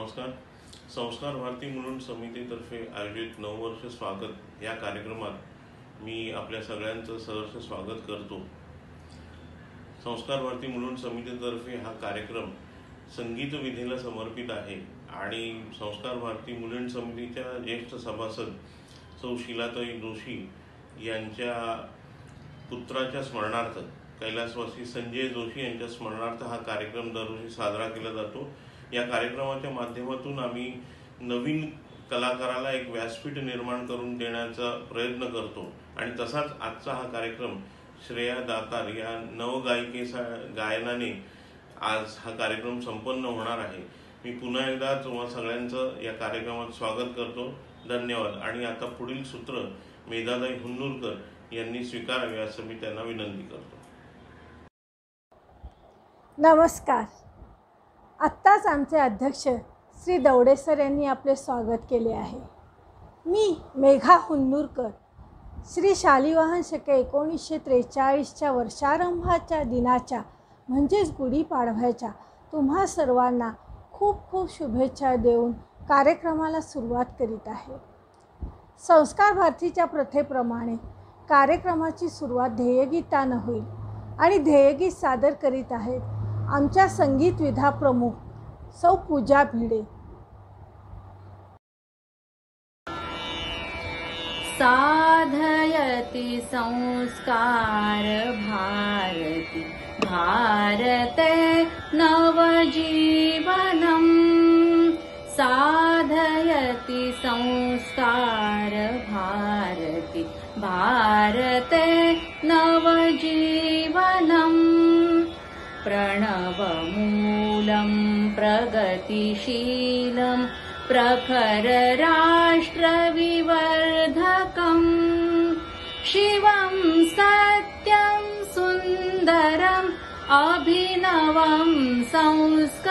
नमस्कार. संस्कार भारती मुलुंड समितीतर्फे आयोजित 9 वर्ष स्वागत या कार्यक्रमात मी आपल्या सगळ्यांचं सहर्ष स्वागत करतो. संस्कार भारती मुलुंड समितीतर्फे हा कार्यक्रम संगीत विधीला समर्पित आहे आणि संस्कार भारती मुलुंड समितीच्या ज्येष्ठ सभासद सौ शीलाताई जोशी यांच्या पुत्राच्या स्मरणार्थ कैलासवासी संजय जोशी यांच्या स्मरणार्थ हा कार्यक्रम दरवर्षी साजरा केला जातो. या कार्यक्रमाच्या माध्यमातून आम्ही नवीन कलाकाराला एक व्यासपीठ निर्माण करून देण्याचा प्रयत्न करतो आणि तसाच आजचा हा कार्यक्रम श्रेया दातार या नवगायिकेचा गायनाने आज हा कार्यक्रम संपन्न होणार आहे. मी पुन्हा एकदा तुम्हा सगळ्यांचं या कार्यक्रमात स्वागत करतो. धन्यवाद. आणि आता पुढील सूत्र मेधाताई हुन्नूरकर यांनी स्वीकारावे असं मी त्यांना विनंती करतो. नमस्कार. आत्ताच आमचे अध्यक्ष श्री दवडे सर यांनी आपले स्वागत केले आहे. मी मेघा हुन्नूरकर श्री शालिवाहन शके 1943च्या वर्षारंभाच्या दिनाच्या म्हणजेच गुढीपाडव्याच्या तुम्हा सर्वांना खूप खूप शुभेच्छा देऊन कार्यक्रमाला सुरुवात करीत आहे. संस्कार भारतीच्या प्रथेप्रमाणे कार्यक्रमाची सुरुवात ध्येयगीतानं होईल आणि ध्येयगीत सादर करीत आहेत आमच्या संगीत विधा प्रमुख सौ पूजा भिडे. साधयति संस्कार भारती भारते नवजीवनम् साधयति संस्कार भारती भारते नवजीवनम् प्रणवमूलं प्रगतिशीलं प्रखर राष्ट्रविवर्धकं शिवं सत्यं सुन्दरम् अभिनवं संस्करणोद्यमम्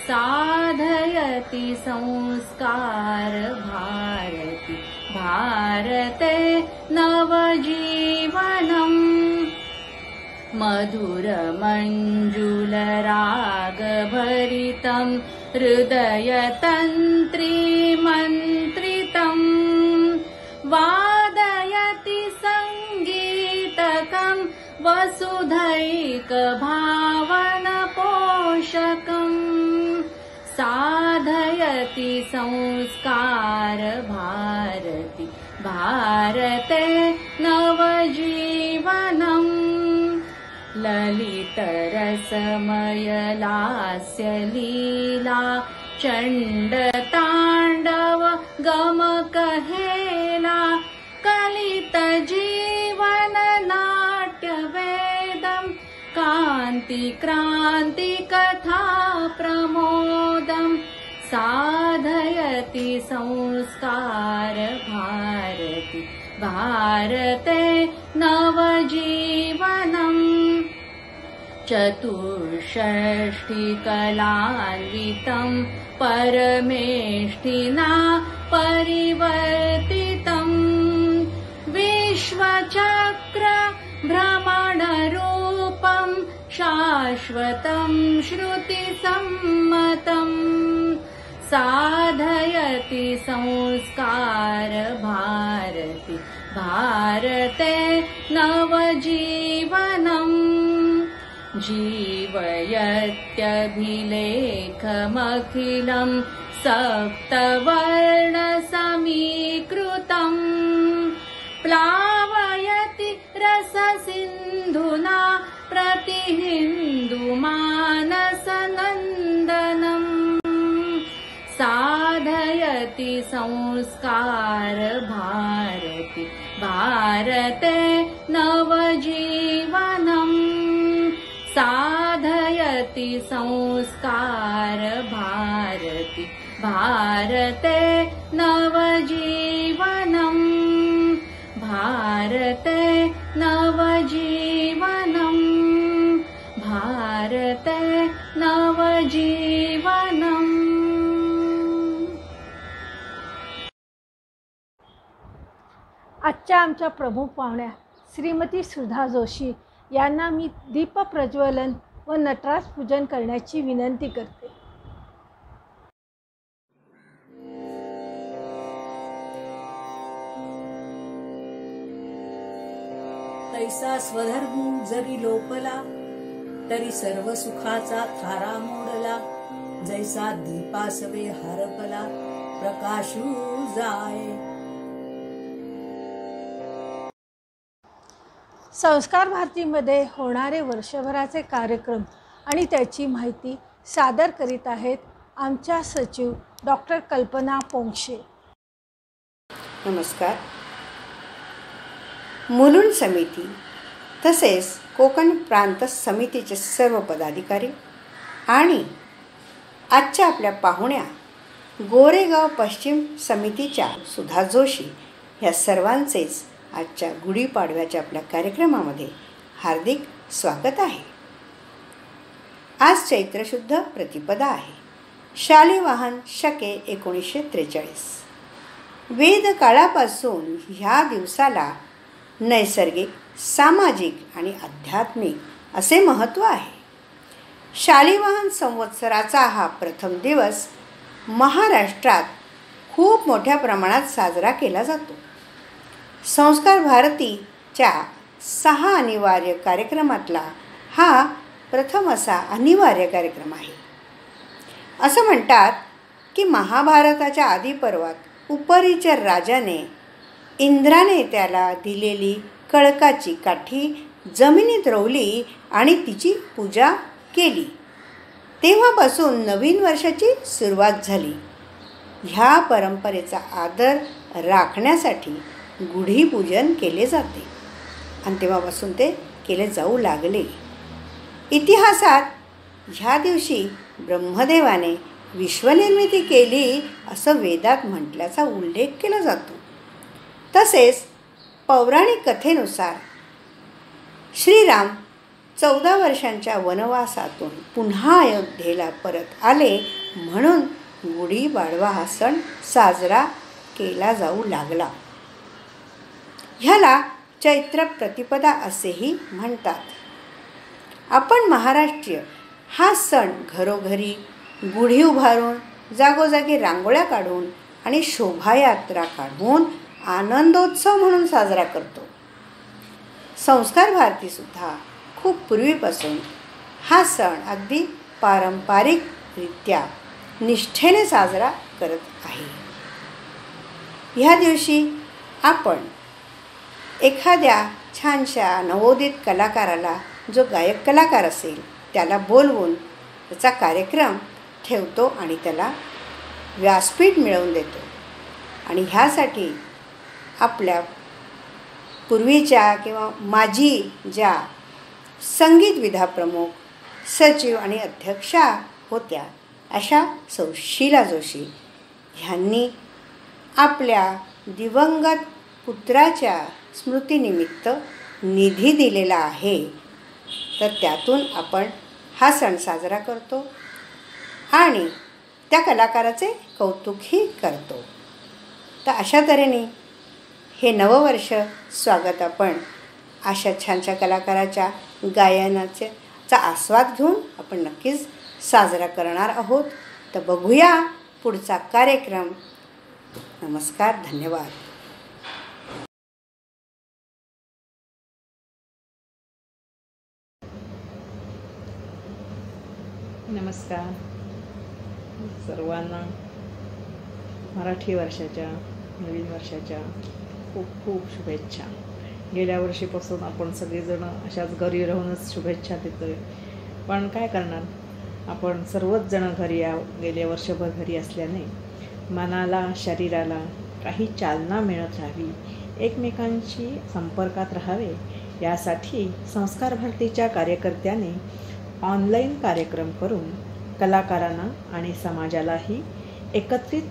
साधयति संस्कार भारती भारते नवजीवनम् मधुरमञ्जुलरागभरितं हृदयतन्त्रीमन्त्रितं वादयति सङ्गीतकं वसुधैकभावनपोषकम् साधयति संस्कार भारती भारते नवजीवनम् ललितरसमयलास्यलीला चण्डताण्डव गमकहेला कलितजीवननाट्यवेदं कान्तिक्रान्तिकथा प्रमोदं साधयति संस्कार भारती भारते नवजीवनम् चतुष्षष्टिकलान्वितं परमेष्ठिना परिवर्तितं विश्वचक्र भ्रमणरूपं शाश्वतं श्रुतिसम्मतम् साधयति संस्कार भारती भारते नवजीवनम् जीवयत्यभिलेखमखिलं सप्तवर्णसमीकृतं प्लावयति रससिन्धुना प्रतिहिन्दुमानसनन्दनम् साधयति संस्कार भारती भारते नवजीवनम् साधयति संस्कार भारती भारते नवजीवनम् भारते नवजीवनम् भारते नवजीवनम्. आजच्या आमच्या प्रमुख पाहुण्या श्रीमती सुधा जोशी यांना मी दीप प्रज्वलन व नटराज पूजन करण्याची विनंती करते. तैसा स्वधर्म जरी लोपला तरी सर्व सुखाचा थारा मोडला. जैसा दीपासवे हरपला प्रकाशू जाय. संस्कार भारतीमध्ये होणारे वर्षभराचे कार्यक्रम आणि त्याची माहिती सादर करीत आहेत आमच्या सचिव डॉक्टर कल्पना पोंक्षे. नमस्कार. मुलुंड समिती तसेच कोकण प्रांत समितीचे सर्व पदाधिकारी आणि आजच्या आपल्या पाहुण्या गोरेगाव पश्चिम समितीच्या सुधा जोशी या सर्वांचेच आजच्या गुढीपाडव्याच्या आपल्या कार्यक्रमामध्ये हार्दिक स्वागत आहे. आज चैत्रशुद्ध प्रतिपदा आहे. शालिवाहन शके 1943. वेद काळापासून ह्या दिवसाला नैसर्गिक, सामाजिक आणि आध्यात्मिक असे महत्त्व आहे. शालिवाहन संवत्सराचा हा प्रथम दिवस महाराष्ट्रात खूप मोठ्या प्रमाणात साजरा केला जातो. संस्कार भारतीच्या 6 अनिवार्य कार्यक्रमातला हा प्रथम असा अनिवार्य कार्यक्रम आहे. असं म्हणतात की महाभारताच्या आदिपर्वात उपरिचर राजाने इंद्राने त्याला दिलेली कळकाची काठी जमिनीत रोवली आणि तिची पूजा केली. तेव्हापासून नवीन वर्षाची सुरुवात झाली. ह्या परंपरेचा आदर राखण्यासाठी गुढीपूजन केले जाते आणि तेव्हापासून ते केले जाऊ लागले. इतिहासात ह्या दिवशी ब्रह्मदेवाने विश्वनिर्मिती केली असं वेदात म्हटल्याचा उल्लेख केला जातो. तसेच पौराणिक कथेनुसार श्रीराम 14 वर्षांच्या वनवासातून पुन्हा अयोध्येला परत आले म्हणून गुढीपाडवा हा सण साजरा केला जाऊ लागला. ह्याला चैत्र प्रतिपदा असेही म्हणतात. आपण महाराष्ट्रीय हा सण घरोघरी गुढी उभारून, जागोजागी रांगोळ्या काढून आणि शोभायात्रा काढून आनंदोत्सव म्हणून साजरा करतो. संस्कार भारतीसुद्धा खूप पूर्वीपासून हा सण अगदी पारंपरिकरित्या निष्ठेने साजरा करत आहे. ह्या दिवशी आपण एखाद्या छानशा नवोदित कलाकाराला, जो गायक कलाकार असेल त्याला बोलवून त्याचा कार्यक्रम ठेवतो आणि त्याला व्यासपीठ मिळवून देतो. आणि ह्यासाठी आपल्या पूर्वीच्या किंवा माजी ज्या संगीत विधा प्रमुख, सचिव आणि अध्यक्षा होत्या अशा सौ शीला जोशी ह्यांनी आपल्या दिवंगत पुत्राच्या स्मृतीनिमित्त निधी दिलेला आहे. तर त्यातून आपण हा सण साजरा करतो आणि त्या कलाकाराचे कौतुकही करतो. तर अशा तऱ्हेने हे नववर्ष स्वागत आपण अशा छानशा कलाकाराच्या गायनाचा आस्वाद घेऊन आपण नक्कीच साजरा करणार आहोत. तर बघूया पुढचा कार्यक्रम. नमस्कार. धन्यवाद. नमस्कार सर्वांना. मराठी वर्षाच्या, नवीन वर्षाच्या खूप खूप शुभेच्छा. गेल्या वर्षीपासून आपण सगळेजण अशाच घरी राहूनच शुभेच्छा देतो आहे. पण काय करणार, आपण सर्वच जण घरी गेल्या वर्षभर घरी असल्याने मनाला, शरीराला काही चालना मिळत राहावी, एकमेकांशी संपर्कात राहावे यासाठी संस्कार भारतीच्या कार्यकर्त्याने ऑनलाईन कार्यक्रम करून कलाकारांना आणि समाजालाही एकत्रित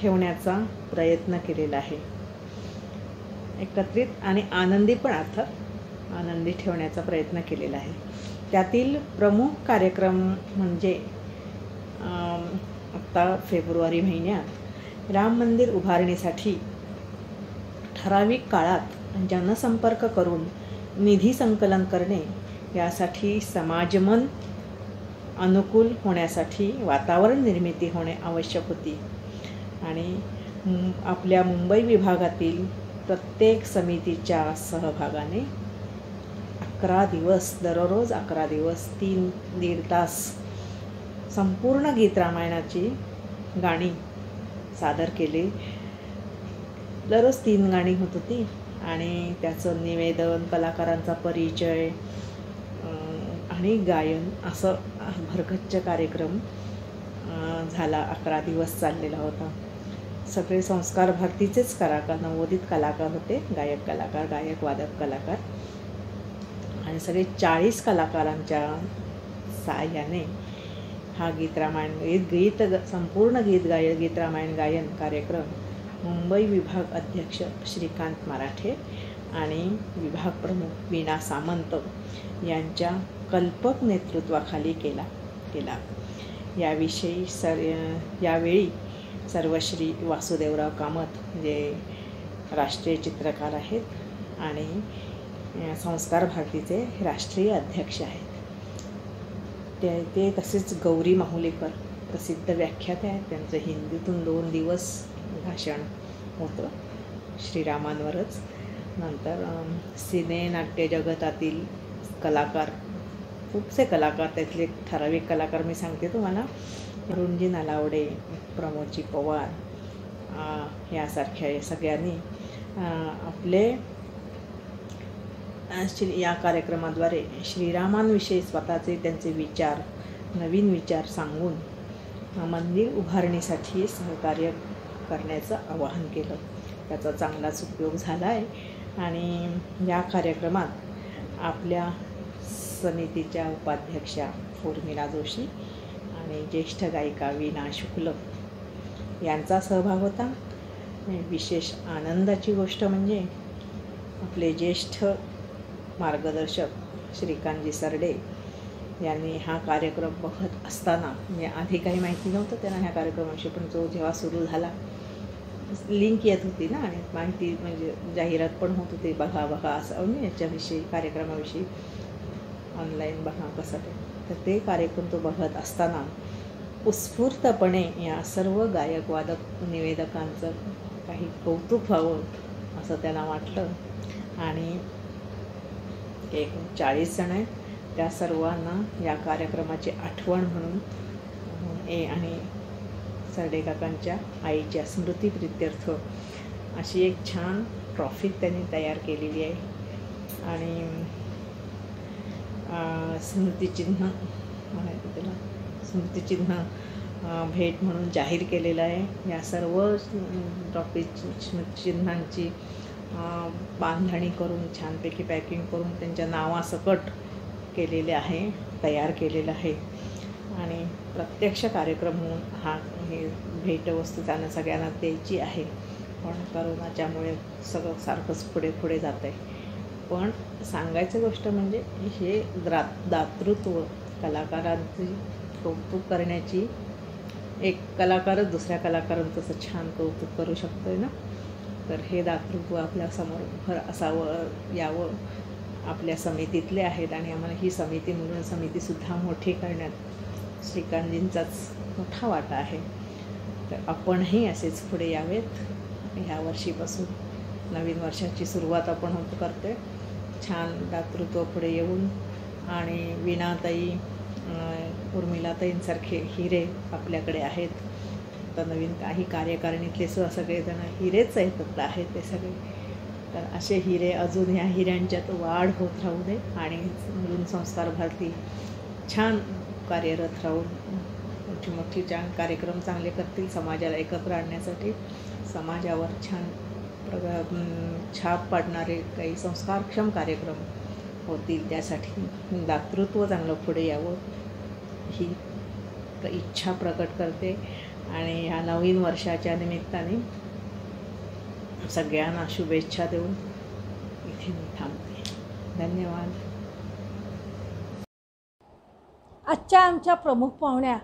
ठेवण्याचा प्रयत्न केलेला आहे. एकत्रित आणि आनंदी पण अर्थात आनंदी ठेवण्याचा प्रयत्न केलेला आहे. त्यातील प्रमुख कार्यक्रम म्हणजे आत्ता फेब्रुवारी महिन्यात राम मंदिर उभारणीसाठी ठराविक काळात जनसंपर्क करून निधी संकलन करणे यासाठी समाजमन अनुकूल होण्यासाठी वातावरण निर्मिती होणे आवश्यक होती. आणि आपल्या मुंबई विभागातील प्रत्येक समितीच्या सहभागाने 11 दिवस, दररोज 11 दिवस 3-1.5 तास संपूर्ण गीत रामायणाची गाणी सादर केली. दररोज 3 गाणी होत होती आणि त्याचं निवेदन, कलाकारांचा परिचय आणि गायन असं भरगच्च कार्यक्रम झाला. 11 दिवस चाललेला होता. सगळे संस्कार भारतीचेच कलाकार, नवोदित कलाकार होते, गायक कलाकार, गायक वादक कलाकार आणि सगळे 40 कलाकारांच्या साहाय्याने हा गीत रामायण संपूर्ण गीत रामायण गायन कार्यक्रम मुंबई विभाग अध्यक्ष श्रीकांत मराठे आणि विभाग प्रमुख वीणा सामंत यांच्या कल्पक नेतृत्वाखाली केला. यावेळी सर्वश्री वासुदेवराव कामत जे राष्ट्रीय चित्रकार आहेत आणि संस्कार भारतीचे राष्ट्रीय अध्यक्ष आहेत, ते तसेच गौरी माहुलेकर प्रसिद्ध व्याख्याते आहेत. त्यांचं हिंदीतून 2 दिवस भाषण होतं श्रीरामांवरच. नंतर सिने नाट्य जगतातील कलाकार, खूपसे कलाकार, त्यातले ठराविक कलाकार मी सांगते तुम्हाला. अरुणजी नलावडे, प्रमोदजी पवार यासारख्या सगळ्यांनी आपले या कार्यक्रमाद्वारे श्रीरामांविषयी स्वतःचे त्यांचे विचार, नवीन विचार सांगून मंदिर उभारणीसाठी सहकार्य करण्याचं आवाहन केलं. त्याचा चांगलाच उपयोग झाला आहे. आणि या कार्यक्रमात आपल्या समितीच्या उपाध्यक्षा उर्मिला जोशी आणि ज्येष्ठ गायिका वीणा शुक्ल यांचा सहभाग होता. विशेष आनंदाची गोष्ट म्हणजे आपले ज्येष्ठ मार्गदर्शक श्रीकांतजी सरडे यांनी हा कार्यक्रम बघत असताना, म्हणजे आधी काही माहिती नव्हतं त्यांना ह्या कार्यक्रमाविषयी, पण जो जेव्हा सुरू झाला लिंक येत होती ना आणि माहिती म्हणजे जाहिरात पण होत होती, बघा असं म्हणजे याच्याविषयी, कार्यक्रमाविषयी ऑनलाईन बघा कसं तर ते कार्यक्रम तो बघत असताना उत्स्फूर्तपणे या सर्व गायक वादक निवेदकांचं काही कौतुक व्हावं असं त्यांना वाटलं. आणि 40 जण आहेत, त्या सर्वांना या कार्यक्रमाची आठवण म्हणून आणि सरडे काकांच्या आईच्या स्मृतिप्रित्यर्थ अशी एक छान ट्रॉफी त्यांनी तयार केलेली आहे. आणि स्मृतिचिन्ह भेट म्हणून जाहीर केलेलं आहे. या सर्व ट्रॉफी स्मृतिचिन्हांची बांधणी करून छानपैकी पॅकिंग करून त्यांच्या नावासकट केलेले आहे, तयार केलेलं आहे. आणि प्रत्यक्ष कार्यक्रम म्हणून हे भेटवस्तू त्यांना सगळ्यांना द्यायची आहे, पण करोनाच्यामुळे सगळं सारखंच पुढे जातं आहे. पण सांगायचं गोष्ट म्हणजे हे दातृत्व, कलाकारांची कौतुक करण्याची, एक कलाकारच दुसऱ्या कलाकारांचं असं छान कौतुक करू शकतो आहे ना, तर हे दातृत्व आपल्यासमोर असावं, यावं. आपल्या समितीतले आहेत आणि आम्हाला ही समिती म्हणून समितीसुद्धा मोठी करण्यात श्रीकांतजींचाच मोठा वाटा आहे. तर आपणही असेच पुढे यावेत. ह्या वर्षीपासून नवीन वर्षाची सुरुवात आपण करते. छान दातृत्व पुढे येऊन आणि वीणाताई, उर्मिलाताईंसारखे हिरे आपल्याकडे आहेत. तर नवीन काही कार्यकारिणीतले सगळेजण हिरेच आहेत ते सगळे. तर असे हिरे अजून ह्या हिऱ्यांच्यात वाढ होत राहू दे आणि म्हणून संस्कार भारती छान कार्यरत राहून मोठी कार्यक्रम चांगले करतील. समाजाला एकत्र आणण्यासाठी, समाजावर छान छाप पाडणारे काही संस्कारक्षम कार्यक्रम होतील. त्यासाठी दातृत्व चांगलं पुढे यावं ही इच्छा प्रकट करते. आणि ह्या नवीन वर्षाच्या निमित्ताने सगळ्यांना शुभेच्छा देऊन इथे मी थांबते. धन्यवाद. आजच्या आमच्या प्रमुख पाहुण्या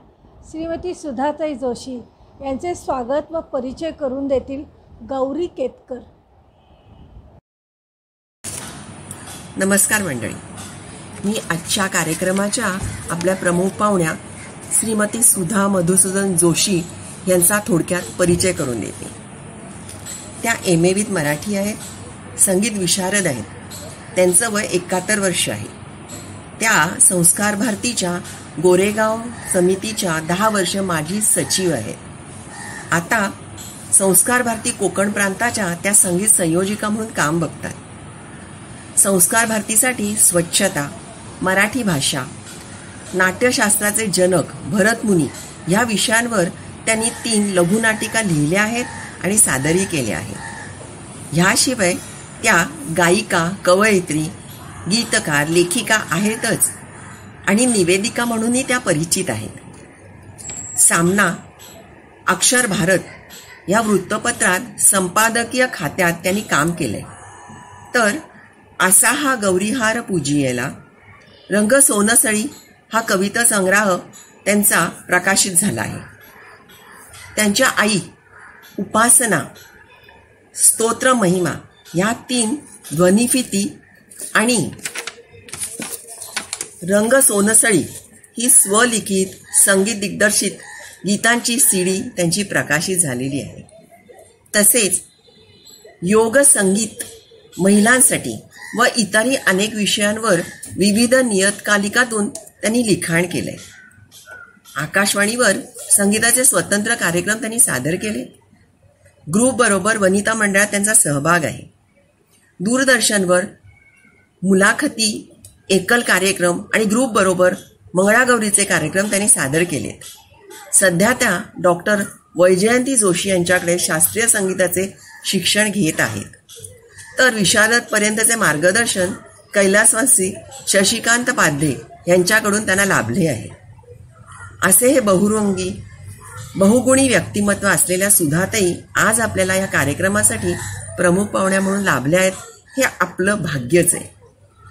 श्रीमती सुधाताई जोशी यांचे स्वागत व परिचय करून देतील गौरी केतकर. नमस्कार मंडळी. मी आजच्या कार्यक्रमाच्या आपल्या प्रमुख पाहुण्या श्रीमती सुधा मधुसूदन जोशी यांचा थोडक्यात परिचय करून देते. त्या MA विथ मराठी आहेत, संगीत विशारद आहेत. त्यांचं वय 71 वर्ष आहे. त्या संस्कार भारतीच्या गोरेगाव समितीच्या 10 वर्ष माजी सचिव आहेत. आता संस्कार भारती कोकण प्रांताच्या त्या संगीत संयोजिका म्हणून काम बघतात. संस्कार भारतीसाठी स्वच्छता, मराठी भाषा, नाट्यशास्त्राचे जनक भरतमुनी या विषयांवर त्यांनी 3 लघुनाटिका लिहिल्या आहेत आणि सादरही केल्या आहेत. ह्याशिवाय त्या गायिका, कवयित्री, गीतकार, लेखिका आहेतच आणि निवेदिका म्हणूनही त्या परिचित आहेत. सामना, अक्षर भारत या वृत्तपत्रात संपादकीय खात्यात त्यांनी काम केलंय. तर असा हा गौरीहार पूजियेला, रंग सोनसळी हा कविता संग्रह त्यांचा प्रकाशित झाला आहे. त्यांच्या आई उपासना, स्तोत्र महिमा या 3 ध्वनिफिती आणि रंग सोनसळी ही स्वलिखित संगीत दिग्दर्शित गीतांची CD त्यांची प्रकाशित झालेली आहे. तसेच योग संगीत महिलांसाठी व इतरही अनेक विषयांवर विविध नियतकालिकातून त्यांनी लिखाण केलंय. आकाशवाणीवर संगीताचे स्वतंत्र कार्यक्रम त्यांनी सादर केले. ग्रुप बरोबर वनिता मंडळात त्यांचा सहभाग आहे. दूरदर्शनवर मुलाखती, एकल कार्यक्रम आणि ग्रुप बरोबर मंगळागौरीचे कार्यक्रम त्यांनी सादर केलेत. सध्या त्या डॉक्टर वैजयंती जोशी यांच्याकडे शास्त्रीय संगीताचे शिक्षण घेत आहेत. तर विशारदपर्यंतचे मार्गदर्शन कैलासवासी शशिकांत पाध्ये यांच्याकडून त्यांना लाभले आहे. असे हे बहुरंगी बहुगुणी व्यक्तिमत्व असलेल्या सुधाताई आज आपल्याला या कार्यक्रमासाठी प्रमुख पाहुण्या म्हणून लाभल्या आहेत. हे आपलं भाग्यच आहे.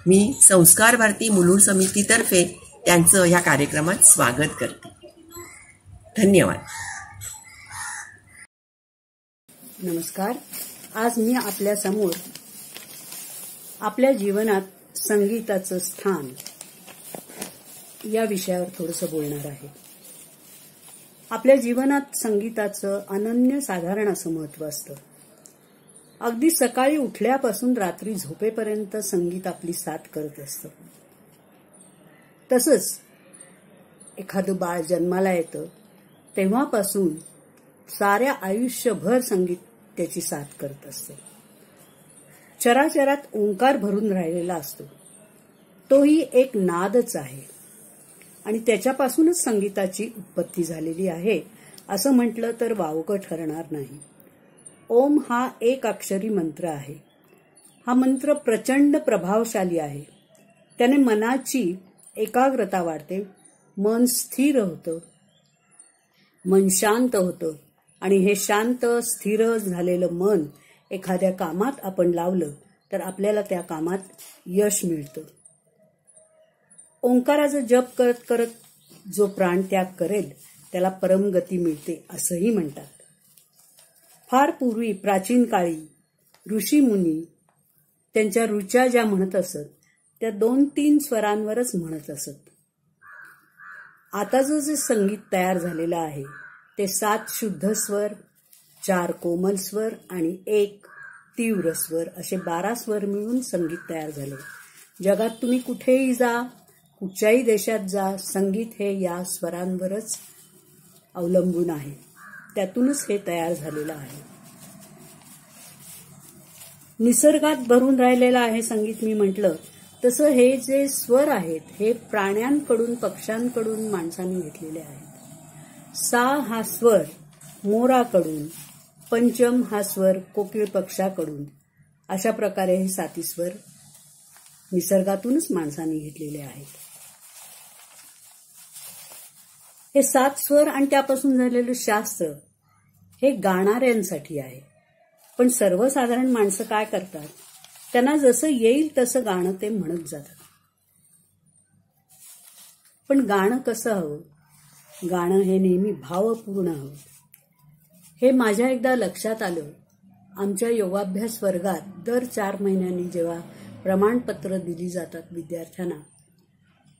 मी संस्कार भारती मुलुंड समितीतर्फे त्यांचं या कार्यक्रमात स्वागत करते. धन्यवाद. नमस्कार. आज मी आपल्या समोर आपल्या जीवनात संगीताचं स्थान या विषयावर थोडंसं बोलणार आहे. आपल्या जीवनात संगीताचं अनन्यसाधारण असं महत्त्व असतं. अगदी सकाळी उठल्यापासून रात्री झोपेपर्यंत संगीत आपली साथ करत असतं. तसंच एखादं बाळ जन्माला येतं तेव्हापासून साऱ्या आयुष्यभर संगीत त्याची साथ करत असतं. चराचरात ओंकार भरून राहिलेला असतो. तोही एक नादच आहे आणि त्याच्यापासूनच संगीताची उत्पत्ती झालेली आहे असं म्हटलं तर वावगं ठरणार नाही. ओम हा एक अक्षरी मंत्र आहे. हा मंत्र प्रचंड प्रभावशाली आहे. त्याने मनाची एकाग्रता वाढते, मन स्थिर होतं, मन शांत होतं आणि हे शांत स्थिर झालेलं मन एखाद्या कामात आपण लावलं तर आपल्याला त्या कामात यश मिळतं. ओंकाराचा जप करत करत जो प्राणत्याग करेल त्याला परमगती मिळते असंही म्हणतात. फार पूर्वी प्राचीन काळी ऋषी मुनी त्यांच्या रुच्या ज्या म्हणत असत त्या 2-3 स्वरांवरच म्हणत असत. आताचं जे संगीत तयार झालेलं आहे ते 7 शुद्ध स्वर, 4 कोमल स्वर आणि 1 तीव्र स्वर असे 12 स्वर मिळून संगीत तयार झाले. जगात तुम्ही कुठेही जा, कुठच्याही देशात जा, संगीत हे या स्वरांवरच अवलंबून आहे. त्यातूनच हे तयार झालेलं आहे. निसर्गात भरून राहिलेलं आहे संगीत मी म्हटलं तसं हे जे स्वर आहेत हे प्राण्यांकडून, पक्ष्यांकडून माणसांनी घेतलेले आहेत. सा हा स्वर मोराकडून, पंचम हा स्वर कोकिळ पक्षाकडून, अशा प्रकारे हे 7 स्वर निसर्गातूनच माणसांनी घेतलेले आहेत. हे 7 स्वर आणि त्यापासून झालेलं शास्त्र हे गाणाऱ्यांसाठी आहे. पण सर्वसाधारण माणसं काय करतात, त्यांना जसं येईल तसं गाणं ते म्हणत जातात. पण गाणं कसं हवं? गाणं हे नेहमी भावपूर्ण हवं. हे माझ्या एकदा लक्षात आलं. आमच्या योगाभ्यास वर्गात दर 4 महिन्यांनी जेव्हा प्रमाणपत्र दिली जातात विद्यार्थ्यांना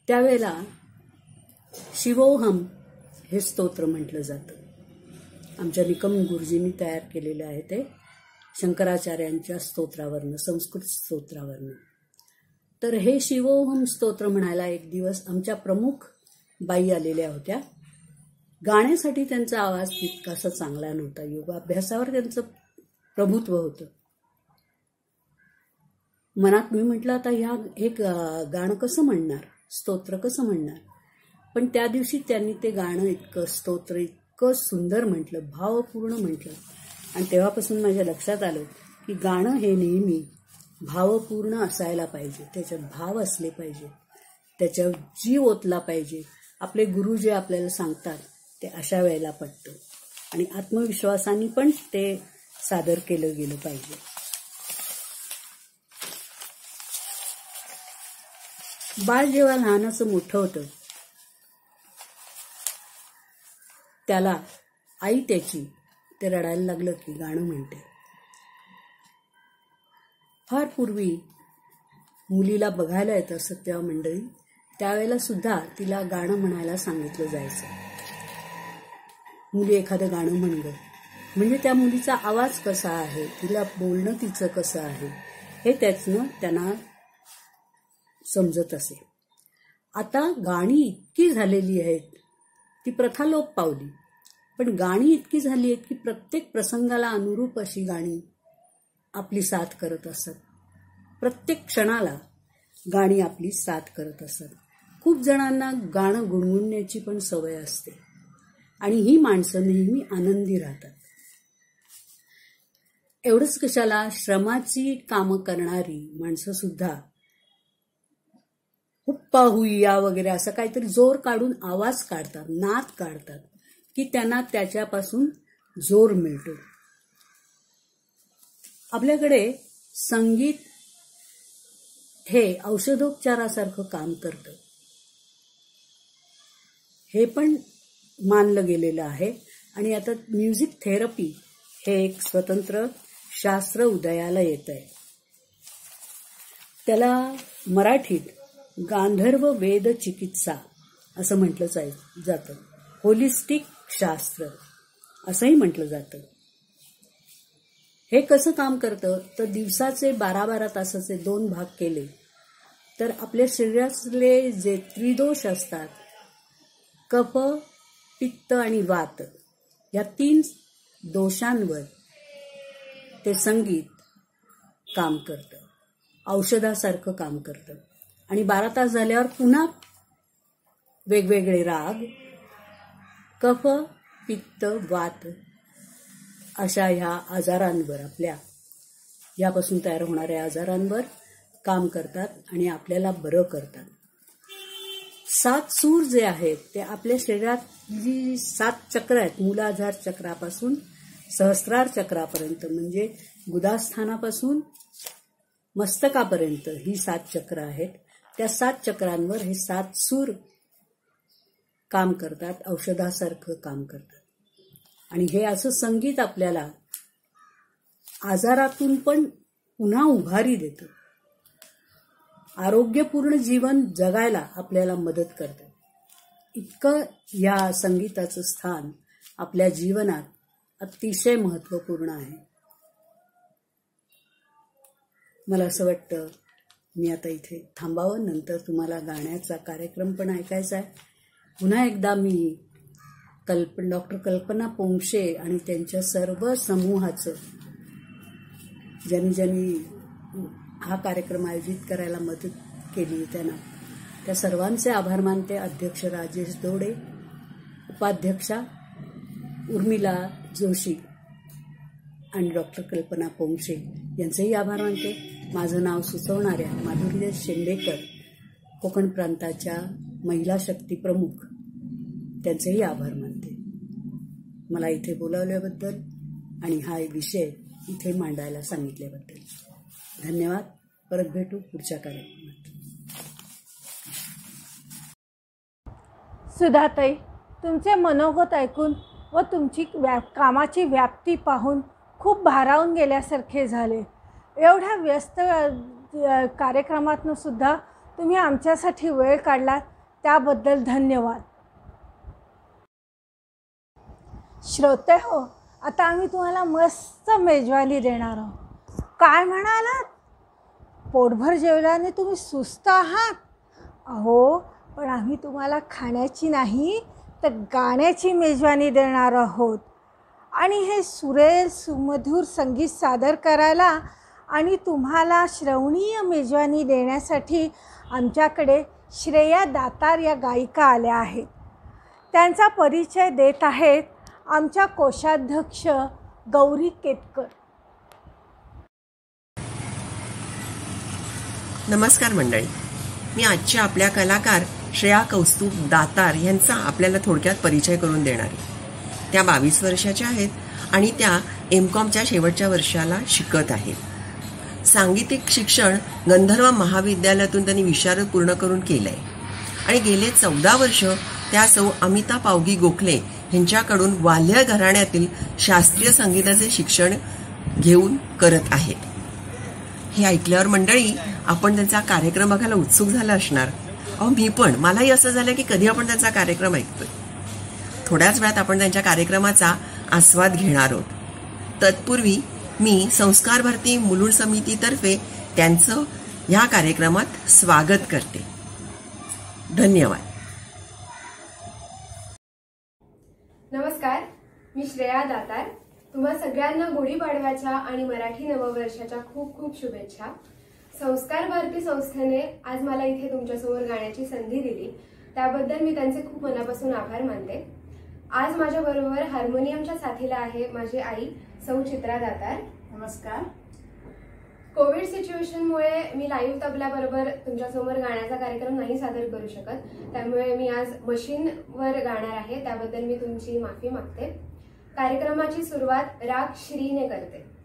त्यावेळेला शिवोहम हे स्तोत्र म्हटलं जातं. आमच्या निकम गुरुजींनी तयार केलेलं आहे ते शंकराचार्यांच्या स्तोत्रावरनं, संस्कृत स्तोत्रावरनं. तर हे शिवोहम स्तोत्र म्हणायला एक दिवस आमच्या प्रमुख बाई आलेल्या होत्या. गाण्यासाठी त्यांचा आवाज तितकासा चांगला नव्हता, योगाभ्यासावर त्यांचं प्रभुत्व होतं. मनात मी म्हटलं आता हे गाणं कसं म्हणणार, स्तोत्र कसं म्हणणार. पण त्या दिवशी त्यांनी ते गाणं इतकं, स्तोत्र इतकं सुंदर म्हटलं, भावपूर्ण म्हटलं. आणि तेव्हापासून माझ्या लक्षात आलं की गाणं हे नेहमी भावपूर्ण असायला पाहिजे, त्याच्यात भाव असले पाहिजे, त्याच्यावर जीव ओतला पाहिजे. आपले गुरु जे आपल्याला सांगतात ते अशा वेळेला पटतं आणि आत्मविश्वासाने पण ते सादर केलं गेलं पाहिजे. बाळ जेव्हा लहानाचं मोठं होतं त्याला आई त्याची ते रडायला लागलं की गाणं म्हणते. फार पूर्वी मुलीला बघायला येतं सत्या मंडळी, त्यावेळेला सुद्धा तिला गाणं म्हणायला सांगितलं जायचं. मुली एखादं गाणं म्हण गं, म्हणजे त्या मुलीचा आवाज कसा आहे, तिला बोलणं तिचं कसं आहे हे त्यातनं त्यांना समजत असे. आता गाणी इतकी झालेली आहेत, ती प्रथा लोप पावली, पण गाणी इतकी झाली आहेत की प्रत्येक प्रसंगाला अनुरूप अशी गाणी आपली साथ करत असतात. प्रत्येक क्षणाला गाणी आपली साथ करत असतात. खूप जणांना गाणं गुणगुणण्याची पण सवय असते आणि ही माणसं नेहमी आनंदी राहतात. एवढंच कशाला, श्रमाची कामं करणारी माणसं सुद्धा हुप्पा हुईया वगैरे असं काहीतरी जोर काढून आवाज काढतात, नाद काढतात की त्यांना त्याच्यापासून जोर मिळतो. आपल्याकडे संगीत हे औषधोपचारासारखं काम करतं, हे पण मानलं गेलेलं आहे. आणि आता म्युझिक थेरपी हे एक स्वतंत्र शास्त्र उदयाला येत आहे. त्याला मराठीत गांधर्व वेद चिकित्सा असं म्हटलं जातं, होलिस्टिक शास्त्र असंही म्हटलं जातं. हे कसं काम करतं तर दिवसाचे 12-12 तासाचे 2 भाग केले तर आपल्या शरीरातले जे त्रिदोष असतात, कफ, पित्त आणि वात, या 3 दोषांवर ते संगीत काम करतं, औषधासारखं काम करतं. आणि 12 तास झाल्यावर पुन्हा वेगवेगळे राग, कफ, पित्त, वात अशा ह्या आजारांवर, आपल्या यापासून तयार होणाऱ्या आजारांवर काम करतात आणि आपल्याला बरं करतात. 7 सूर जे आहेत ते आपल्या शरीरात जी 7 चक्र आहेत, मूलाधार चक्रापासून सहस्रार चक्रापर्यंत, म्हणजे गुदास्थानापासून मस्तकापर्यंत ही 7 चक्र आहेत. त्या 7 चक्रांवर हे 7 सूर काम करतात, औषधासारखं काम करतात. आणि हे असं संगीत आपल्याला आजारातून पण पुन्हा उभारी देतं, आरोग्यपूर्ण जीवन जगायला आपल्याला मदत करतं. इतकं या संगीताचं स्थान आपल्या जीवनात अतिशय महत्त्वपूर्ण आहे. मला असं वाटतं मी आता इथे थांबावं, नंतर तुम्हाला गाण्याचा कार्यक्रम पण ऐकायचा आहे. पुन्हा एकदा मी डॉक्टर कल्पना पोंक्षे आणि त्यांच्या सर्व समूहाचं, ज्यांनी हा कार्यक्रम आयोजित करायला मदत केली त्यांना, त्या सर्वांचे आभार मानते. अध्यक्ष राजेश दोडे, उपाध्यक्षा उर्मिला जोशी आणि डॉक्टर कल्पना पोंक्षे यांचेही आभार मानते. माझं नाव सुचवणाऱ्या माधुरी शेंडेकर, कोकण प्रांताच्या महिला शक्ती प्रमुख, त्यांचेही आभार मानते. मला इथे बोलावल्याबद्दल आणि हा विषय इथे मांडायला सांगितल्याबद्दल धन्यवाद. परत भेटू पुढच्या कार्यक्रमात. सुधाताई, तुमचे मनोगत ऐकून व तुमची कामाची व्याप्ती पाहून खूप भारावून गेल्यासारखे झाले. एवढ्या व्यस्त कार्यक्रमातून सुद्धा तुम्ही आमच्यासाठी वेळ काढलात त्याबद्दल धन्यवाद. श्रोते हो, आता आम्ही तुम्हाला मस्त मेजवानी देणार आहोत. काय म्हणालात? पोटभर जेवल्याने तुम्ही सुस्त आहात? अहो, पण आम्ही तुम्हाला खाण्याची नाही तर गाण्याची मेजवानी देणार आहोत. आणि हे सुरेल सुमधुर संगीत सादर करायला आणि तुम्हाला श्रवणीय मेजवानी देण्यासाठी आमच्याकडे श्रेया दातार या गायिका आल्या आहेत. त्यांचा परिचय देत आहेत आमच्या कोषाध्यक्ष गौरी केतकर. नमस्कार मंडळी, मी आजच्या आपल्या कलाकार श्रेया कौस्तुभ दातार यांचा आपल्याला थोडक्यात परिचय करून देणार आहे. त्या 22 वर्षाच्या आहेत आणि त्या एमकॉमच्या शेवटच्या वर्षाला शिकत आहेत. सांगीतिक शिक्षण गंधर्व महाविद्यालयातून त्यांनी विशारद पूर्ण करून केलं आहे आणि गेले 14 वर्ष त्या सौ अमिता पावगी गोखले यांच्याकडून वाल्य घराण्यातील शास्त्रीय संगीताचे शिक्षण घेऊन करत आहेत. हे ऐकल्यावर मंडळी आपण त्यांचा कार्यक्रम बघायला उत्सुक झाला असणार. अहो, मी पण, मलाही असं झालं की कधी आपण त्यांचा कार्यक्रम ऐकतोय. थोड्याच वेळात आपण त्यांच्या कार्यक्रमाचा आस्वाद घेणार आहोत. तत्पूर्वी मी संस्कार भारती मुलुंड समितीतर्फे त्यांचं ह्या कार्यक्रमात स्वागत करते. धन्यवाद. नमस्कार, मी श्रेया दातार. तुम्हा सगळ्यांना गुढीपाडव्याच्या आणि मराठी नववर्षाच्या खूप खूप शुभेच्छा. संस्कार भारती संस्थेने आज मला इथे तुमच्यासमोर गाण्याची संधी दिली, त्याबद्दल मी त्यांचे खूप मनापासून आभार मानते. आज माझ्याबरोबर हार्मोनियमच्या साथीला आहे माझी आई सौ चित्रा दातार. नमस्कार. कोविड सिच्युएशनमुळे मी लाईव्ह तबल्याबरोबर तुमच्यासमोर गाण्याचा कार्यक्रम नाही सादर करू शकत, त्यामुळे मी आज मशीनवर गाणार आहे, त्याबद्दल मी तुमची माफी मागते. कार्यक्रमाची सुरुवात राग श्रीने करते.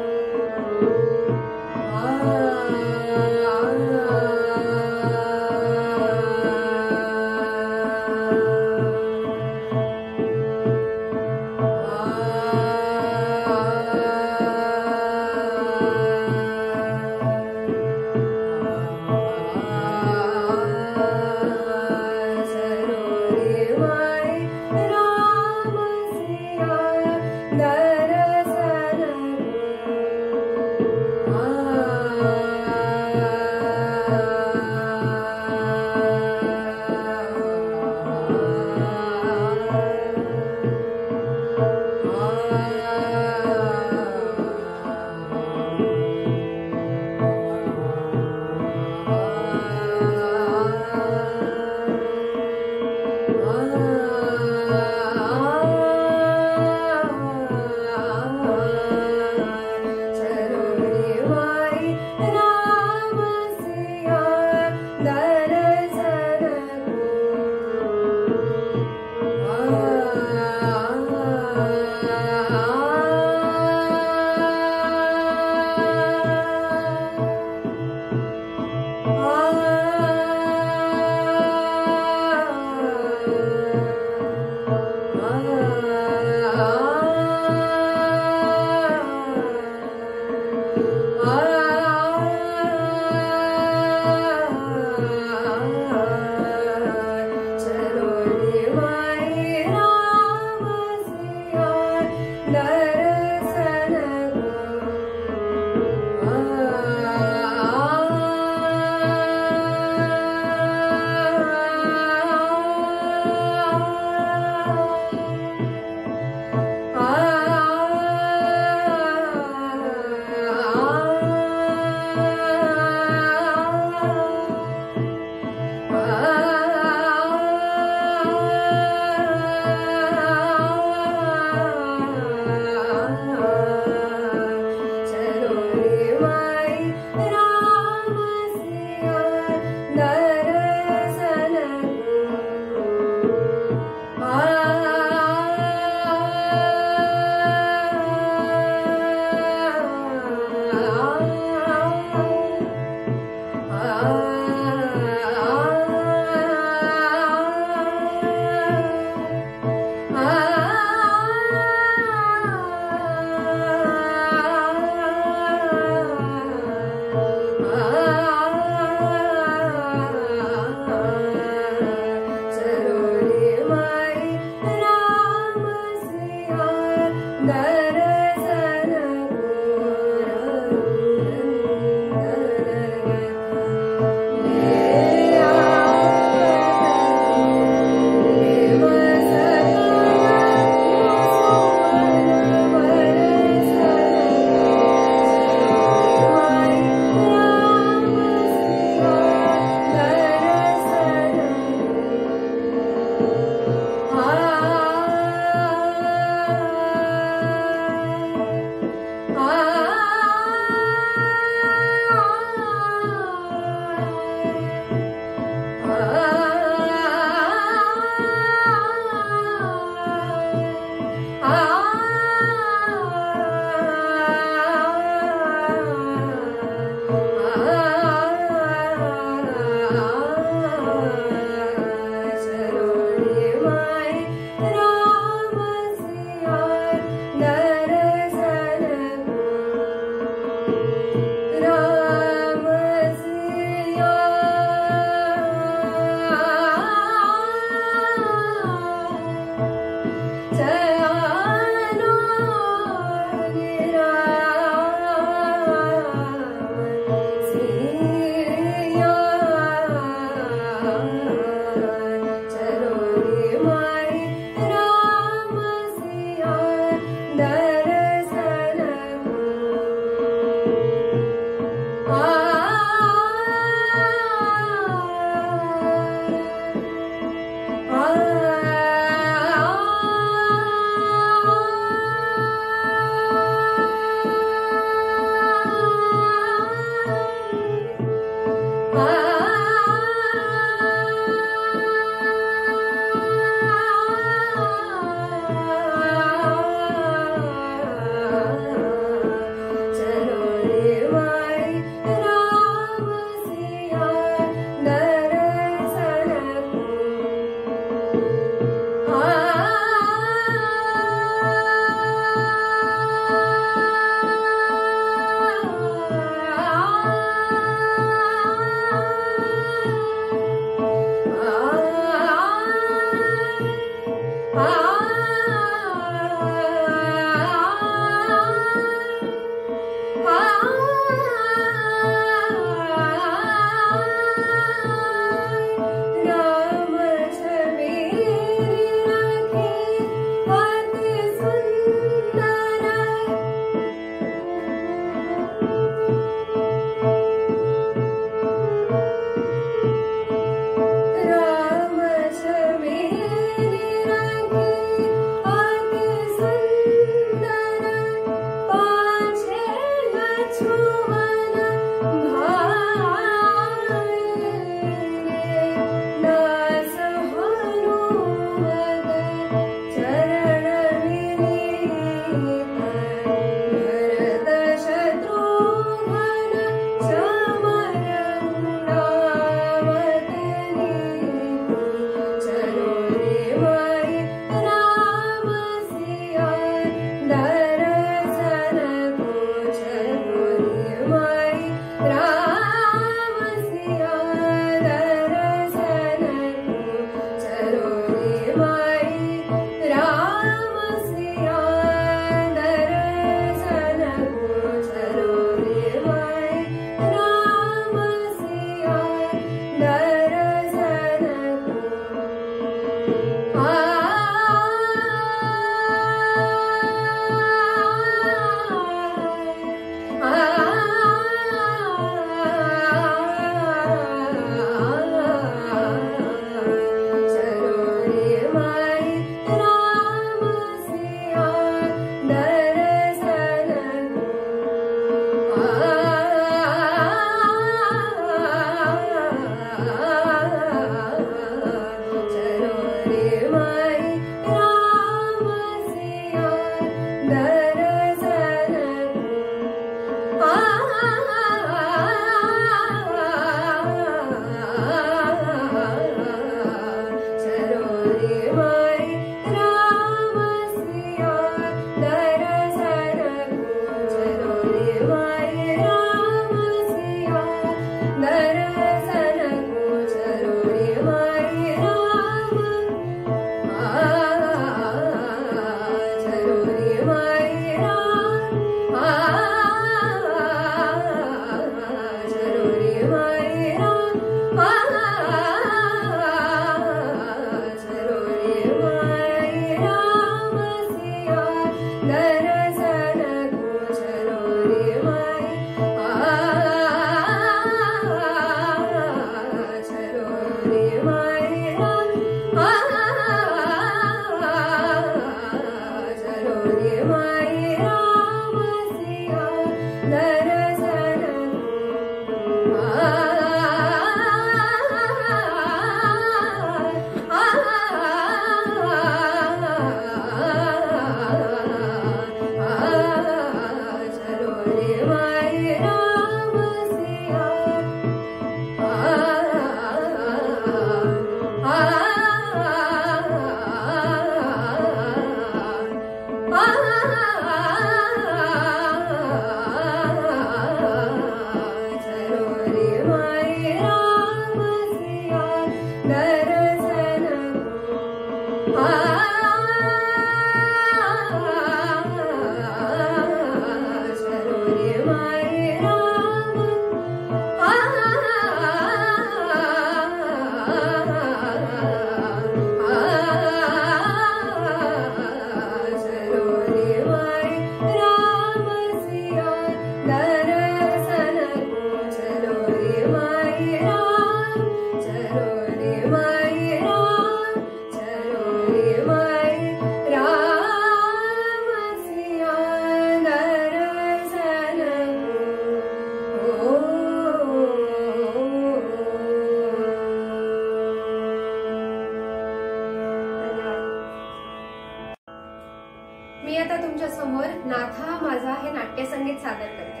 मी आता तुमच्या समोर नाथा माझा हे नाट्यसंगीत सादर करते.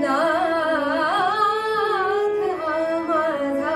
नाथ हा माझा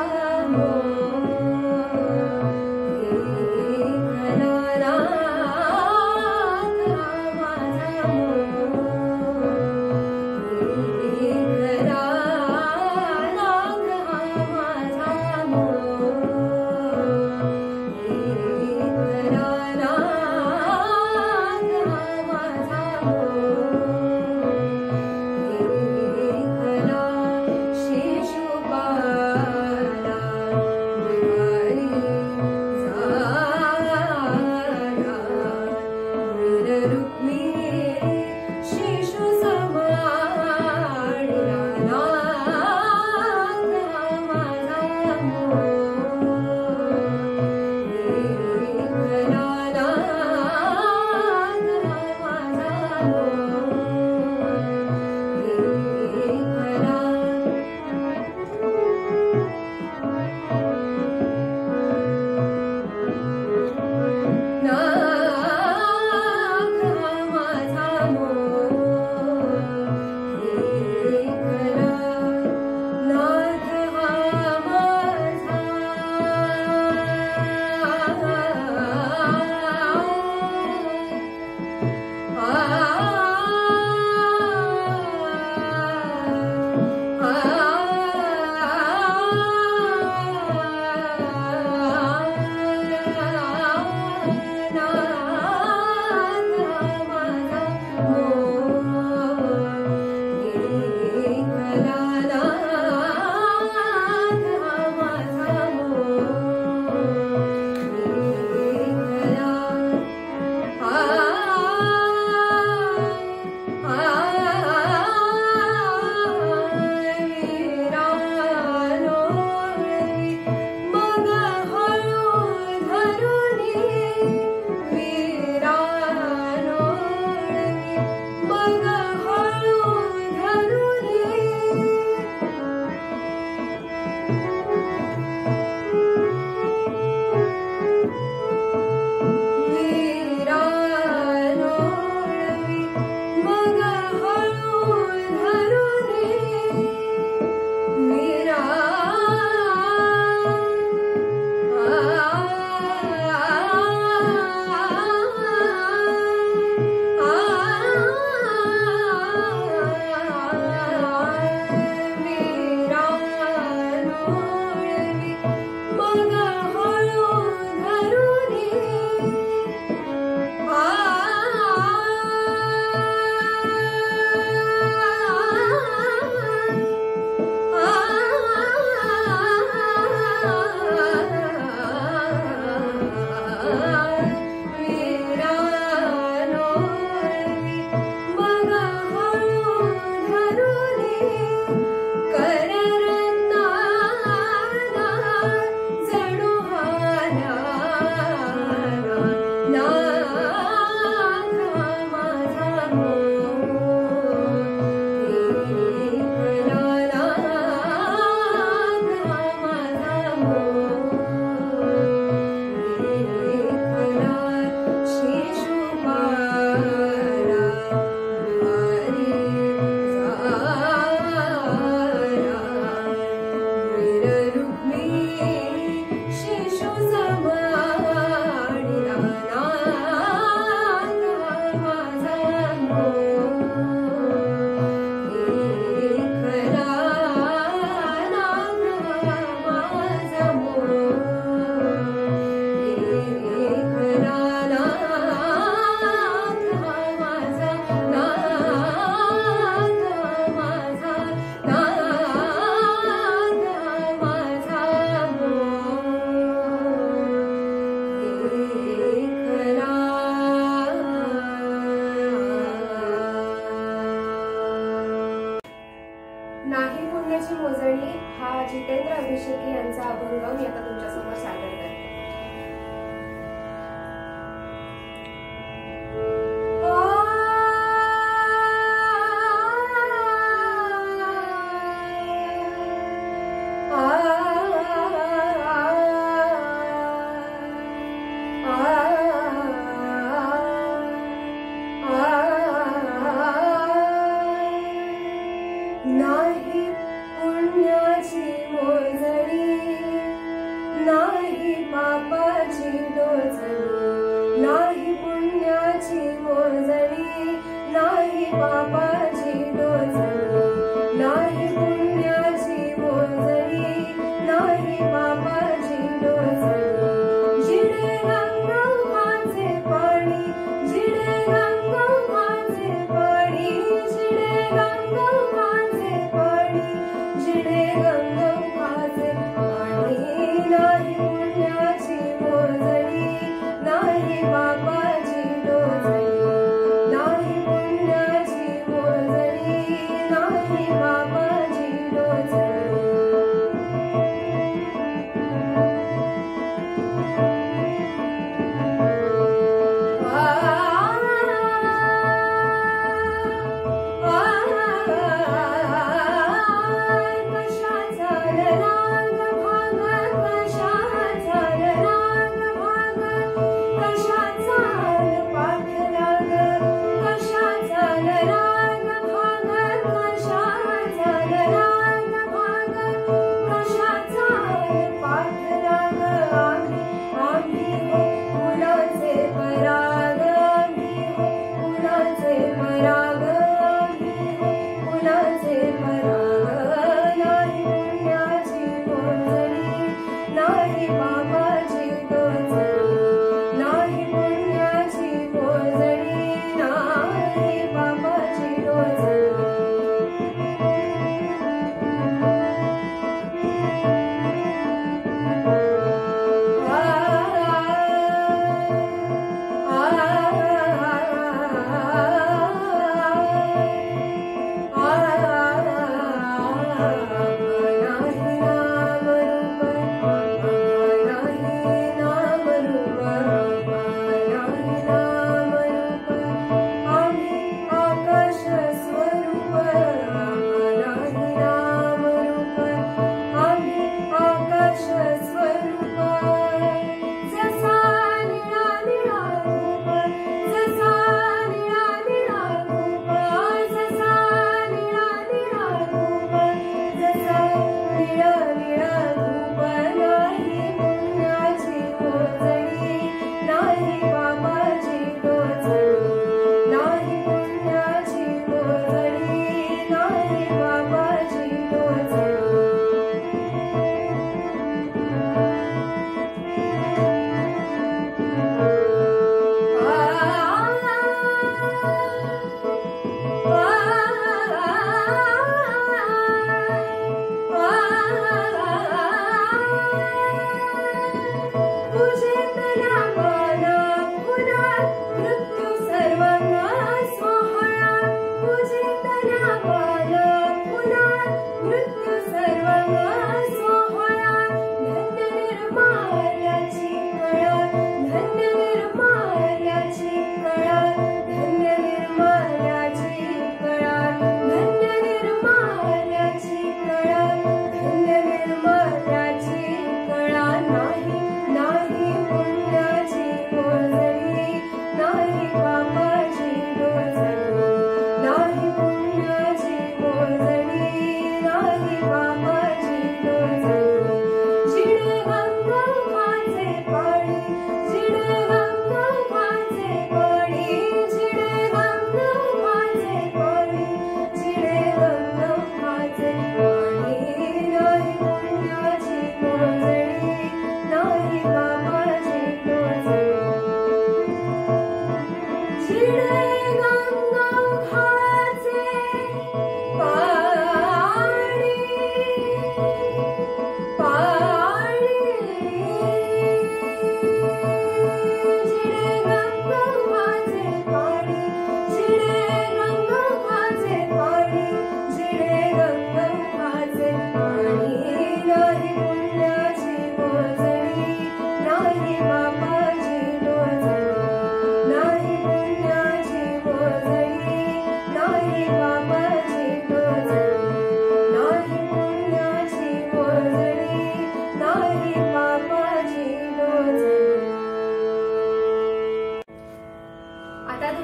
मोजणी हा जितेंद्र अभिषेकी यांचा अभंग मी आता तुमच्यासमोर सादर करते. नाही पुण्याची मोजणी, नाही पापाची डोजणी, नाही पुण्याची मोजणी, नाही पापाची डोजणी, नाही पुण्याची मोजणी, नाही पापाची डोजणी. जिडे गंगोबाचे पाणी, जिडे गंगोबाचे पाणी, जिडे गंगोबाचे पाणी, जिडे गंगोबाचे पाणी. नाही पुण्याची मोजणी, नाही पापाची डोजणी, नाही पुण्याची मोजणी, नाही पापाची डोजणी. आम्ही हो फुलाचे पराग.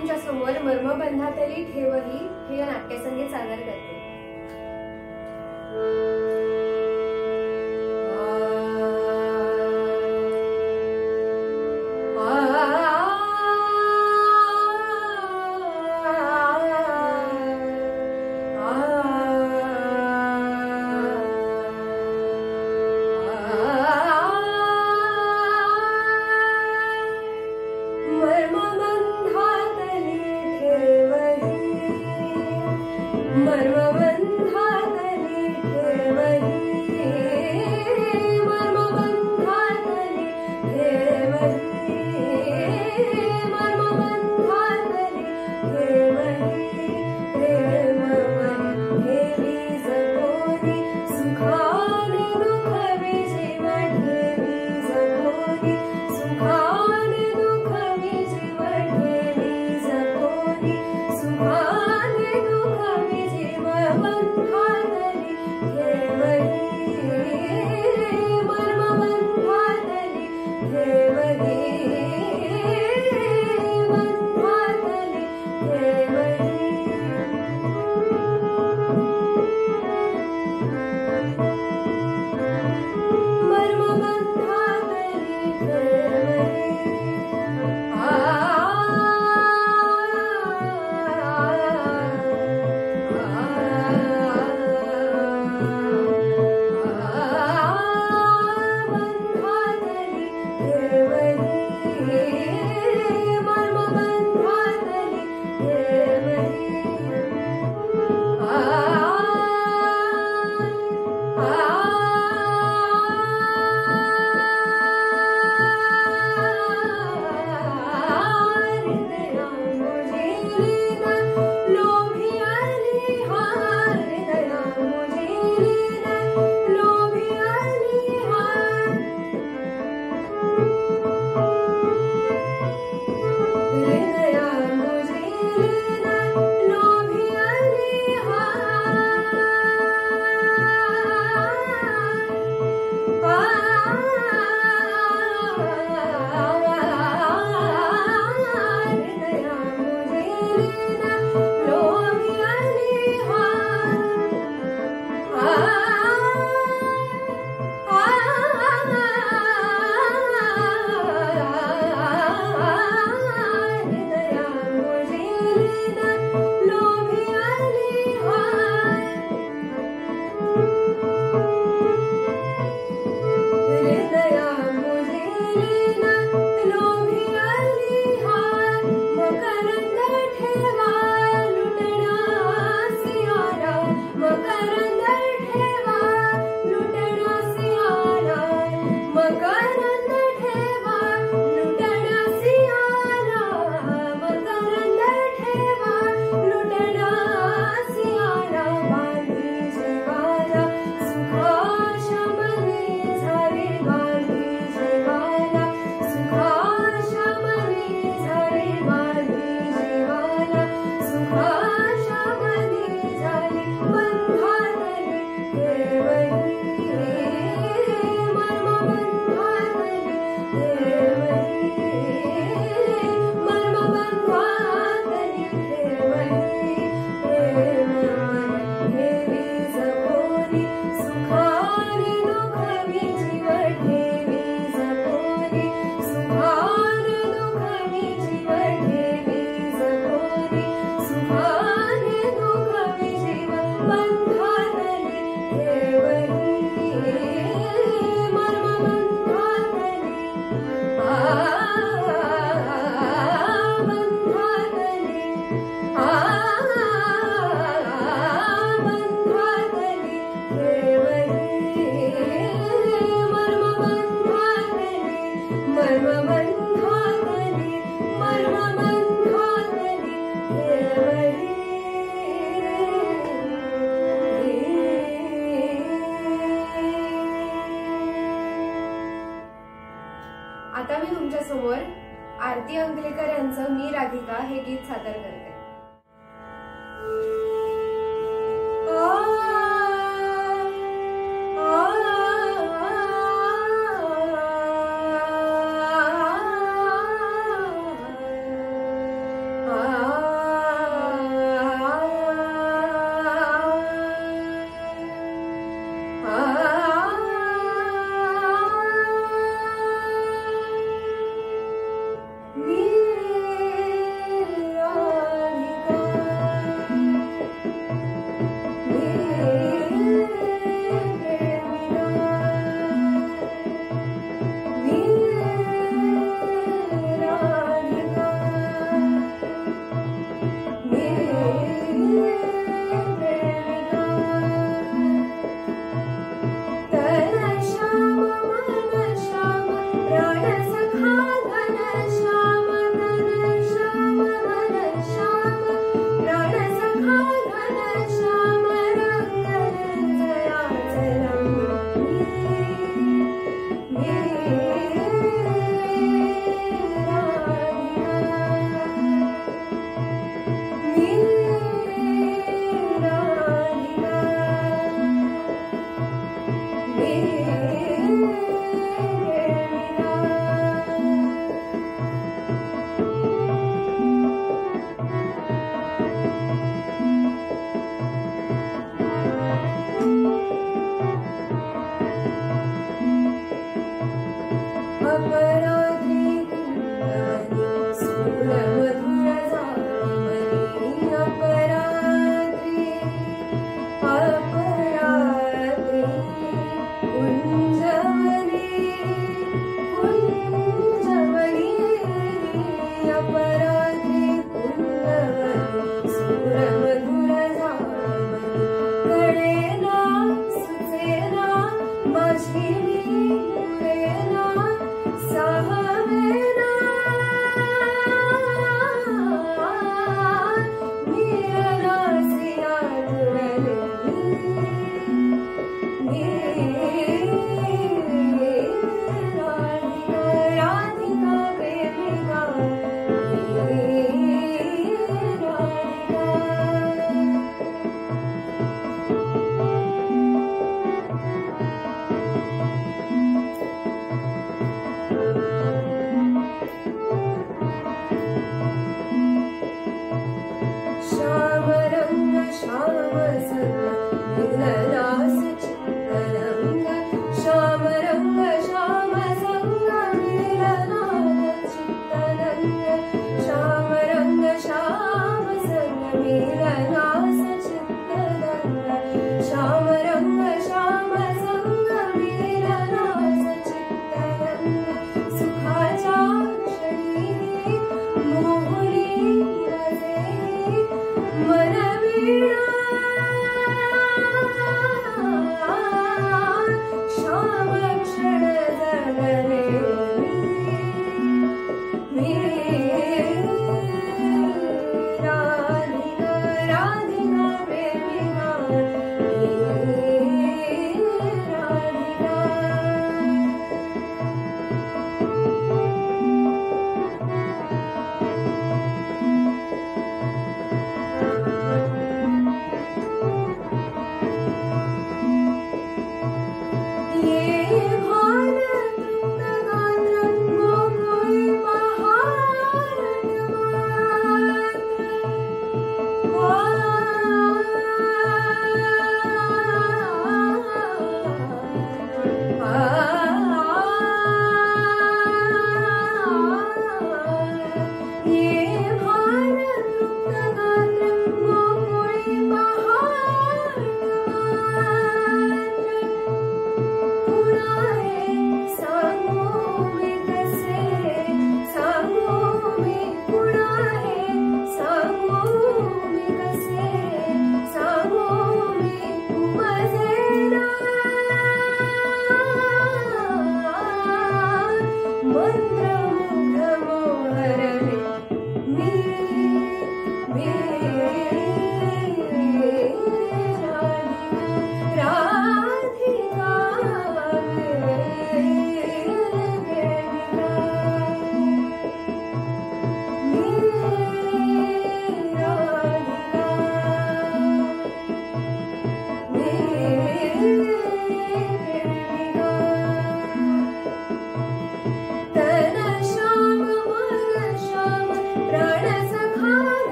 तुमच्या समोर मर्मबंधातली ठेवही हे नाट्यसंगीत सादर करते. आता मी तुमच्या समोर आरती अंकलेकर यांचं मी राधिका हे गीत सादर करते. आ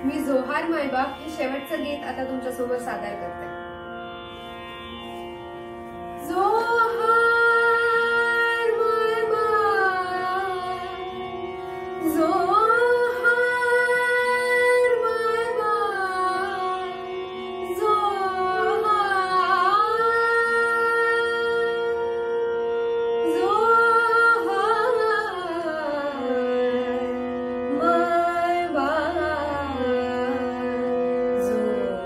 मी जोहार मायबाप हे शेवटचं गीत आता तुमच्यासमोर सादर करते. जोहार मायबाप, जोहार मायबाप, जोहार, जोहार मायबाप, जोहार.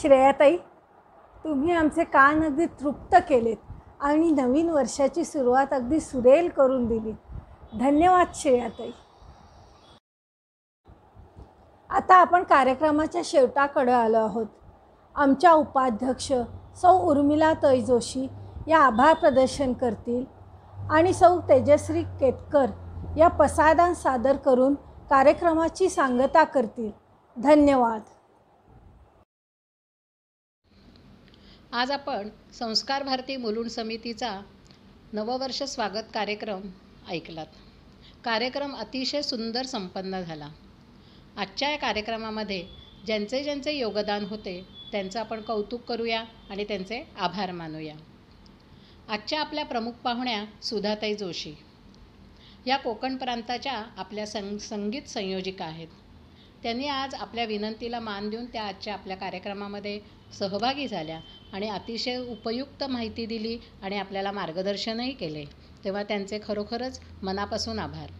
श्रेयाताई, तुम्ही आमचे कान अगदी तृप्त केलेत आणि नवीन वर्षाची सुरुवात अगदी सुरेल करून दिली. धन्यवाद श्रेयाताई. आता आपण कार्यक्रमाच्या शेवटाकडे आलो आहोत. आमच्या उपाध्यक्ष सौ उर्मिलाताई जोशी या आभार प्रदर्शन करतील आणि सौ तेजश्री केतकर या पसायदान सादर करून कार्यक्रमाची सांगता करतील. धन्यवाद. आज आपण संस्कार भारती मुलुंड समितीचा नववर्ष स्वागत कार्यक्रम ऐकलात. कार्यक्रम अतिशय सुंदर संपन्न झाला. आजच्या या कार्यक्रमामध्ये ज्यांचे ज्यांचे योगदान होते त्यांचं आपण कौतुक करूया आणि त्यांचे आभार मानूया. आजच्या आपल्या प्रमुख पाहुण्या सुधाताई जोशी या कोकण प्रांताच्या आपल्या संगीत संयोजिका आहेत. त्यांनी आज आपल्या विनंतीला मान देऊन त्या आजच्या आपल्या कार्यक्रमामध्ये सहभागी झाल्या आणि अतिशय उपयुक्त माहिती दिली आणि आपल्याला मार्गदर्शनही केले. तेव्हा त्यांचे खरोखरच मनापासून आभार.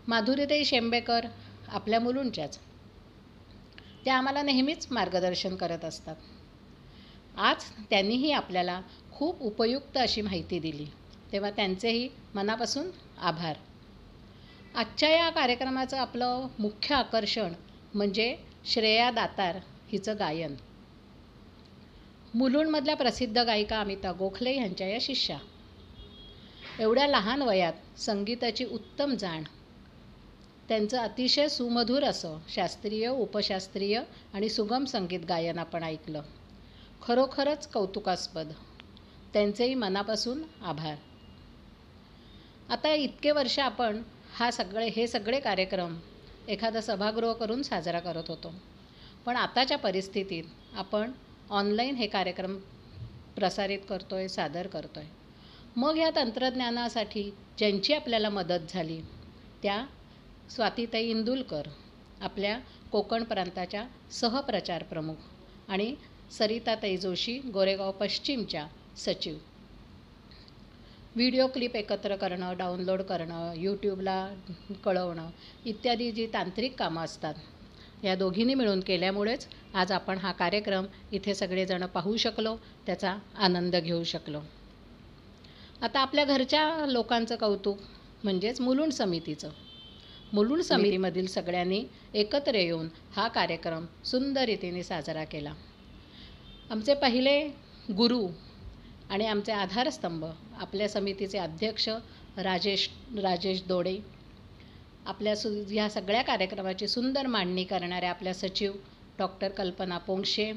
माधुरीताई शेंबेकर आपल्या मुलुंडच्याच, त्या आम्हाला नेहमीच मार्गदर्शन करत असतात. आज त्यांनीही आपल्याला खूप उपयुक्त अशी माहिती दिली, तेव्हा त्यांचेही मनापासून आभार. आजच्या या कार्यक्रमाचं आपलं मुख्य आकर्षण म्हणजे श्रेया दातार हिचं गायन. मुलुंडमधल्या प्रसिद्ध गायिका अमिता गोखले यांच्या या शिष्या. एवढ्या लहान वयात संगीताची उत्तम जाण, त्यांचं अतिशय सुमधुर असं शास्त्रीय, उपशास्त्रीय आणि सुगम संगीत गायन आपण ऐकलं. खरोखरच कौतुकास्पद. त्यांचेही मनापासून आभार. आता इतके वर्ष आपण हे सगळे कार्यक्रम एखादं सभागृह करून साजरा करत होतो, पण आताच्या परिस्थितीत आपण ऑनलाईन हे कार्यक्रम प्रसारित करतोय, सादर करतोय. मग ह्या तंत्रज्ञानासाठी ज्यांची आपल्याला मदत झाली त्या स्वातीताई इंदुलकर, आपल्या कोकण प्रांताच्या सहप्रचार प्रमुख, आणि सरिताताई जोशी, गोरेगाव पश्चिमच्या सचिव. व्हिडिओ क्लिप एकत्र करणं, डाउनलोड करणं, यूट्यूबला कळवणं इत्यादी जी तांत्रिक कामं असतात, या दोघींनी मिळून केल्यामुळेच आज आपण हा कार्यक्रम इथे सगळेजण पाहू शकलो, त्याचा आनंद घेऊ शकलो. आता आपल्या घरच्या लोकांचं कौतुक म्हणजेच मुलुंड समितीचं. मुलुंड समितीमधील सगळ्यांनी एकत्र येऊन हा कार्यक्रम सुंदर रीतीने साजरा केला. आमचे पहिले गुरु आणि आमचे आधारस्तंभ आपल्या समितीचे अध्यक्ष राजेश दोडे, आपल्या ह्या सगळ्या कार्यक्रमाची सुंदर मांडणी करणाऱ्या आपल्या सचिव डॉक्टर कल्पना पोंक्षे,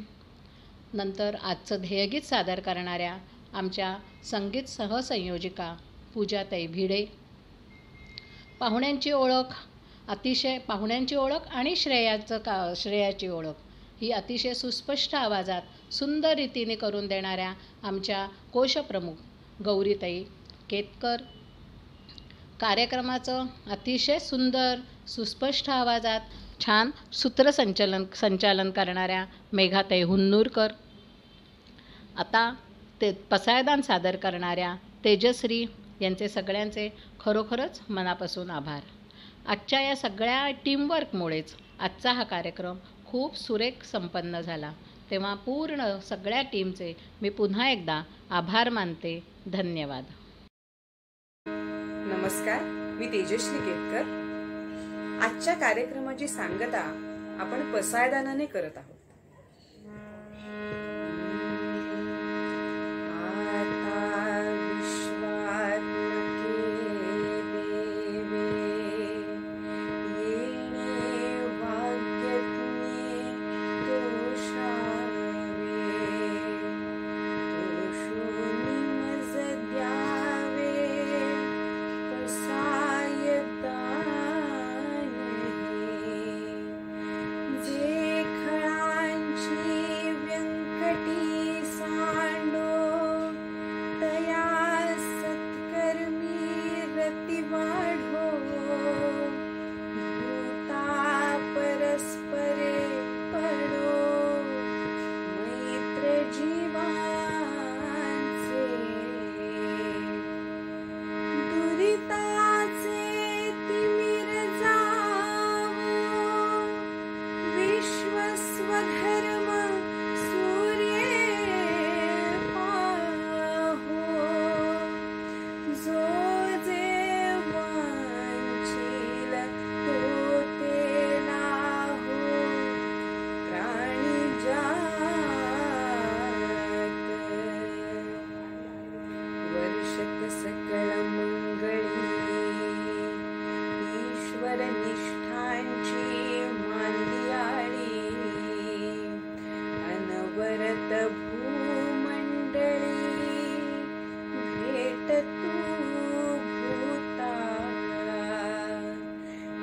नंतर आजचं ध्येयगीत सादर करणाऱ्या आमच्या संगीत सहसंयोजिका पूजाताई भिडे, पाहुण्यांची ओळख आणि श्रेयाची ओळख ही अतिशय सुस्पष्ट आवाजात सुंदर रीतीने करून देणाऱ्या आमच्या कोशप्रमुख गौरीताई केतकर, कार्यक्रमाचं अतिशय सुंदर सुस्पष्ट आवाजात छान संचालन करणाऱ्या मेघाताई हुन्नूरकर, आता ते पसायदान सादर करणाऱ्या तेजश्री यांचे सगळ्यांचे खरोखरच मनापासून आभार. आजच्या या सगळ्या टीमवर्कमुळेच आजचा हा कार्यक्रम खूप सुरेख संपन्न झाला, तेव्हा पूर्ण सगळ्या टीमचे मी पुन्हा एकदा आभार मानते. धन्यवाद. नमस्कार, मी तेजश्री केतकर. आजच्या कार्यक्रमाची सांगता आपण पसायदानाने करत आहोत.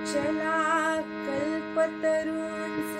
चला कल्पतरूंचे